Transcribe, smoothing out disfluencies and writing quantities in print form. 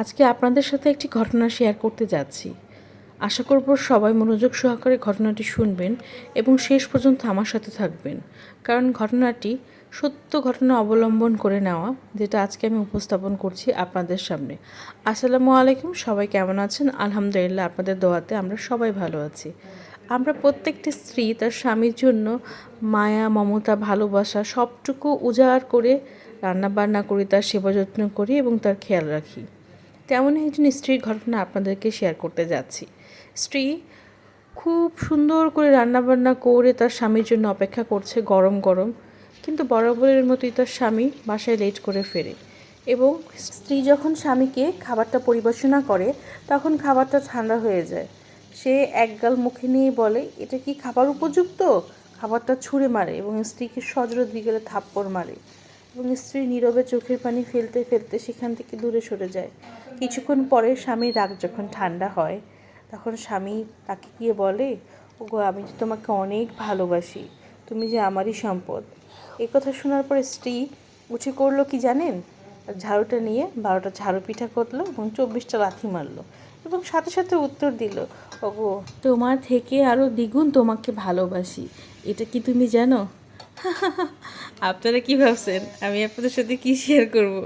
আজকে আপনাদের সাথে একটি ঘটনা শেয়ার করতে যাচ্ছি। আশা করব সবাই মনোযোগ সহকারে ঘটনাটি শুনবেন এবং শেষ পর্যন্ত আমার সাথে থাকবেন, কারণ ঘটনাটি সত্য ঘটনা অবলম্বন করে নেওয়া, যেটা আজকে আমি উপস্থাপন করছি আপনাদের সামনে। আসসালামু আলাইকুম, সবাই কেমন আছেন? আলহামদুলিল্লাহ, আপনাদের দোয়াতে আমরা সবাই ভালো আছি। আমরা প্রত্যেকটি স্ত্রী তার স্বামীর জন্য মায়া, মমতা, ভালোবাসা সবটুকু উজাড় করে রান্নাবান্না করি, তার সেবা যত্ন করি এবং তার খেয়াল রাখি। তেমনই একজন স্ত্রীর ঘটনা আপনাদেরকে শেয়ার করতে যাচ্ছি। স্ত্রী খুব সুন্দর করে রান্নাবান্না করে তার স্বামীর জন্য অপেক্ষা করছে গরম গরম, কিন্তু বরাবরের মতোই তার স্বামী বাসায় লেট করে ফেরে এবং স্ত্রী যখন স্বামীকে খাবারটা পরিবেশনা করে তখন খাবারটা ঠান্ডা হয়ে যায়। সে একগাল মুখে নিয়ে বলে, এটা কি খাবার উপযুক্ত? খাবারটা ছুঁড়ে মারে এবং স্ত্রীকে সজোরে দিকে থাপ্পড় মারে এবং স্ত্রী নীরবে চোখের পানি ফেলতে ফেলতে সেখান থেকে দূরে সরে যায়। কিছুক্ষণ পরে স্বামীর রাগ যখন ঠান্ডা হয় তখন স্বামী তাকে গিয়ে বলে, ওগো, আমি তো তোমাকে অনেক ভালোবাসি, তুমি যে আমারই সম্পদ। এই কথা শোনার পরে স্ত্রী উঠে করলো কি জানেন? ঝাড়ুটা নিয়ে 12টা ঝাড়ু পিঠা করলো এবং 24টা লাথি মারলো এবং সাথে সাথে উত্তর দিল, ওগো, তোমার থেকে আরও দ্বিগুণ তোমাকে ভালোবাসি, এটা কি তুমি জানো? আপনারা কি ভাবছেন আমি আপনাদের সাথে কি শেয়ার করব?